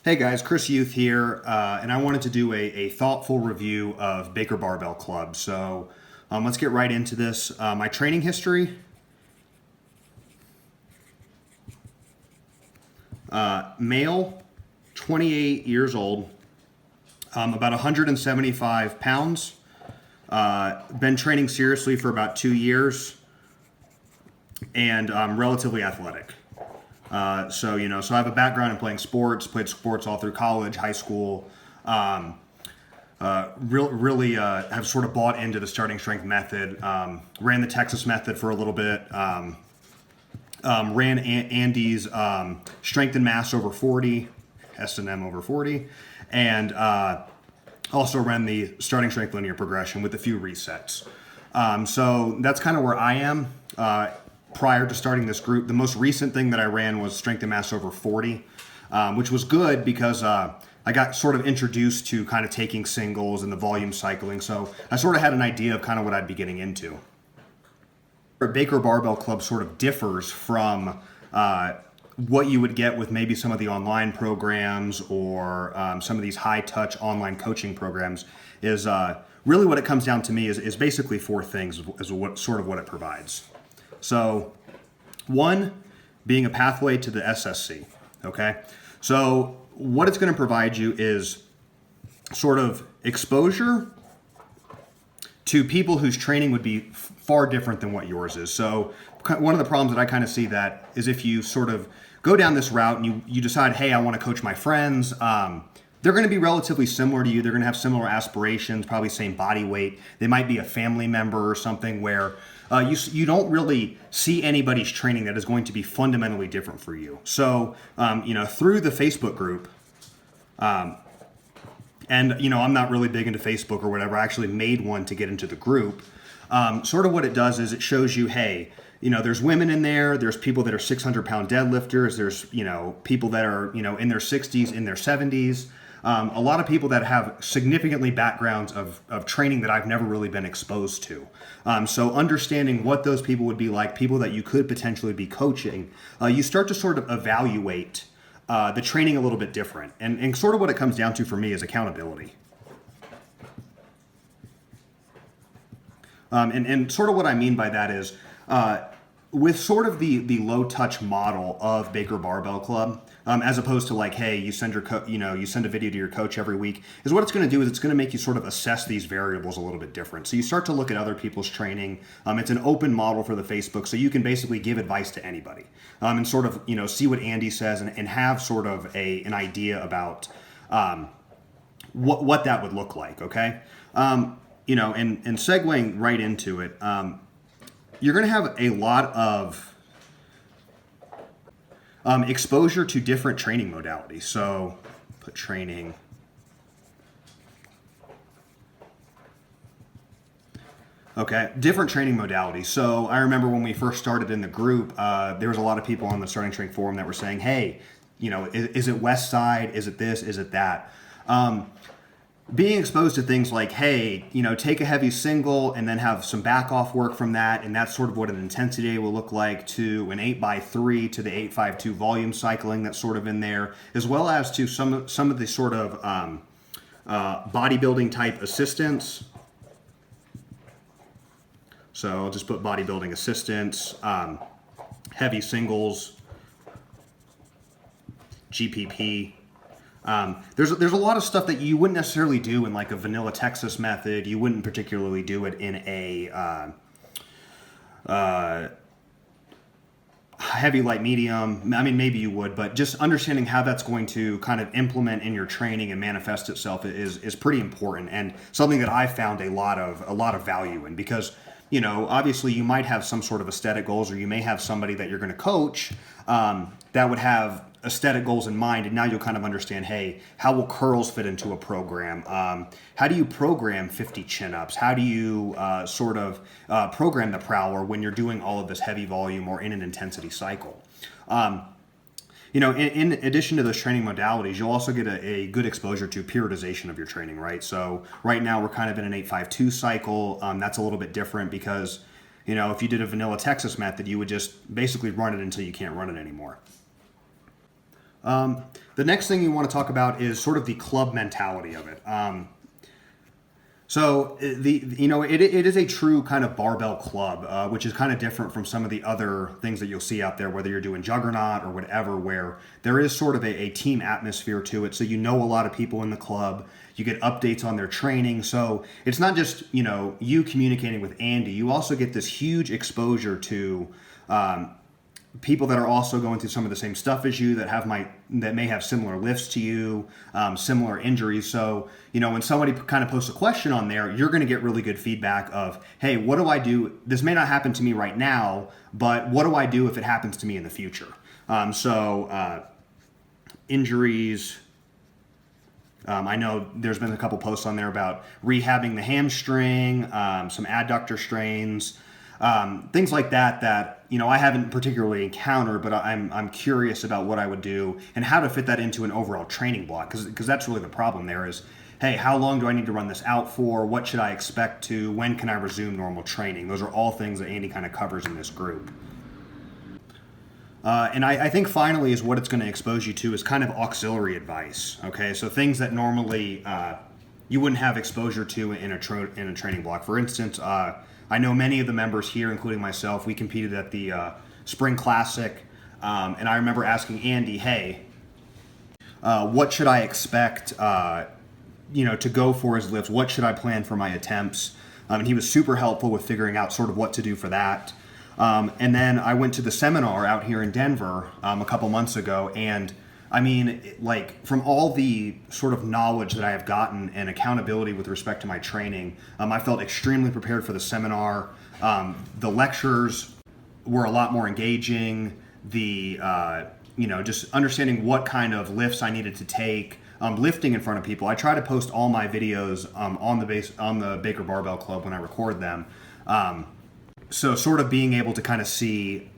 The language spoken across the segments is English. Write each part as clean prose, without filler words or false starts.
Hey guys, Chris Uthe here, and I wanted to do a thoughtful review of Baker Barbell Club. So let's get right into this. My training history, male, 28 years old, about 175 pounds, been training seriously for about 2 years, and relatively athletic. So I have a background in playing sports, played sports all through college, high school. Really have sort of bought into the starting strength method. Ran the Texas method for a little bit. Ran Andy's strength and mass over 40, S&M over 40, and also ran the starting strength linear progression with a few resets. So that's kind of where I am. Prior to starting this group, the most recent thing that I ran was strength and mass over 40, which was good because I got sort of introduced to kind of taking singles and the volume cycling. So I sort of had an idea of kind of what I'd be getting into. Baker Barbell Club sort of differs from what you would get with maybe some of the online programs or some of these high-touch online coaching programs is really what it comes down to me is basically four things is what it provides. So, one, being a pathway to the SSC, okay? So, what it's going to provide you is sort of exposure to people whose training would be far different than what yours is. So, one of the problems that I kind of see that is if you sort of go down this route and you decide, hey, I want to coach my friends, they're going to be relatively similar to you. They're going to have similar aspirations, probably same body weight. They might be a family member or something where you don't really see anybody's training that is going to be fundamentally different for you. So, through the Facebook group, and, I'm not really big into Facebook or whatever. I actually made one to get into the group. Sort of what it does is it shows you, hey, there's women in there. There's people that are 600-pound deadlifters. There's, people that are, in their 60s, in their 70s. A lot of people that have significantly backgrounds of training that I've never really been exposed to. So understanding what those people would be like, people that you could potentially be coaching, you start to sort of evaluate the training a little bit different. And sort of what it comes down to for me is accountability. And sort of what I mean by that is with sort of the low touch model of Baker Barbell Club, as opposed to like, hey, you send you send a video to your coach every week, is what it's going to do is it's going to make you sort of assess these variables a little bit different. So you start to look at other people's training. It's an open model for the Facebook, so you can basically give advice to anybody and sort of see what Andy says and have sort of an idea about what that would look like. Okay, and segueing right into it. You're going to have a lot of exposure to different training modalities. So put training. Okay, different training modalities. So I remember when we first started in the group, there was a lot of people on the Starting Strength forum that were saying, hey, is it West Side? Is it this? Is it that? Being exposed to things like, hey, take a heavy single and then have some back off work from that, and that's sort of what an intensity will look like, to an 8x3 to the 852 volume cycling that's sort of in there, as well as to some of the sort of bodybuilding type assistance. So I'll just put bodybuilding assistance, heavy singles, GPP. There's a lot of stuff that you wouldn't necessarily do in like a vanilla Texas method. You wouldn't particularly do it in a heavy, light, medium. I mean, maybe you would, but just understanding how that's going to kind of implement in your training and manifest itself is pretty important, and something that I found a lot of value in, because obviously you might have some sort of aesthetic goals, or you may have somebody that you're going to coach that would have aesthetic goals in mind, and now you'll kind of understand, hey, how will curls fit into a program? How do you program 50 chin-ups? How do you program the prowler when you're doing all of this heavy volume or in an intensity cycle? In addition to those training modalities, you'll also get a good exposure to periodization of your training, right? So right now we're kind of in an 852 cycle. That's a little bit different because, if you did a vanilla Texas method, you would just basically run it until you can't run it anymore. The next thing you want to talk about is sort of the club mentality of it. So it is a true kind of barbell club, which is kind of different from some of the other things that you'll see out there, whether you're doing juggernaut or whatever, where there is sort of a team atmosphere to it. So you know a lot of people in the club, you get updates on their training. So it's not just you communicating with Andy. You also get this huge exposure to people that are also going through some of the same stuff as you, that may have similar lifts to you, similar injuries. So when somebody kind of posts a question on there, you're going to get really good feedback of, hey, what do I do? This may not happen to me right now, but what do I do if it happens to me in the future? Injuries. I know there's been a couple posts on there about rehabbing the hamstring, some adductor strains, things like that I haven't particularly encountered, but I'm curious about what I would do and how to fit that into an overall training block, because that's really the problem there is, hey, how long do I need to run this out for? What should I expect to? When can I resume normal training? Those are all things that Andy kind of covers in this group. And I think finally is what it's going to expose you to is kind of auxiliary advice. Okay, so things that normally you wouldn't have exposure to in a training block. For instance, I know many of the members here, including myself, we competed at the Spring Classic, and I remember asking Andy, hey, what should I expect to go for his lifts? What should I plan for my attempts? And he was super helpful with figuring out sort of what to do for that. And then I went to the seminar out here in Denver a couple months ago, and I mean, from all the sort of knowledge that I have gotten and accountability with respect to my training, I felt extremely prepared for the seminar. The lectures were a lot more engaging. Just understanding what kind of lifts I needed to take, lifting in front of people. I try to post all my videos on the Baker Barbell Club when I record them. So sort of being able to kind of see,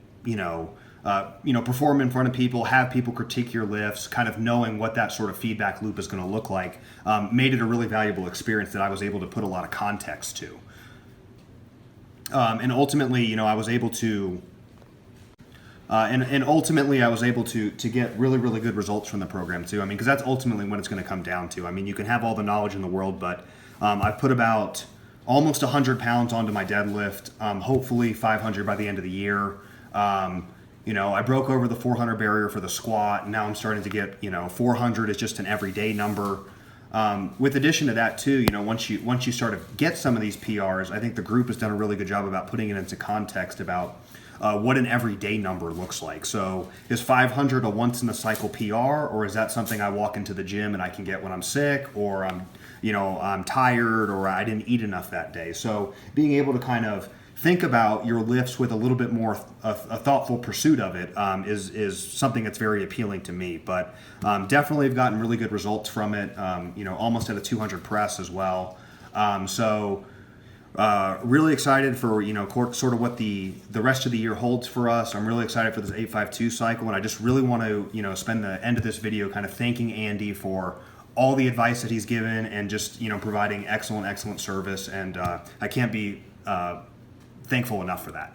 perform in front of people, have people critique your lifts, kind of knowing what that sort of feedback loop is going to look like, made it a really valuable experience that I was able to put a lot of context to. And ultimately, I was able to, to get really, really good results from the program too. I mean, because that's ultimately what it's going to come down to. I mean, you can have all the knowledge in the world, but I've put about almost 100 pounds onto my deadlift, hopefully 500 by the end of the year. I broke over the 400 barrier for the squat, and now I'm starting to get, 400 is just an everyday number. With addition to that too, once you start to get some of these PRs, I think the group has done a really good job about putting it into context about what an everyday number looks like. So is 500 a once in a cycle PR, or is that something I walk into the gym and I can get when I'm sick, or I'm tired, or I didn't eat enough that day? So being able to kind of think about your lifts with a little bit more a thoughtful pursuit of it is something that's very appealing to me. But definitely have gotten really good results from it. Almost at a 200 press as well. Really excited for sort of what the rest of the year holds for us. I'm really excited for this 852 cycle, and I just really want to spend the end of this video kind of thanking Andy for all the advice that he's given and just providing excellent service. And I can't be thankful enough for that.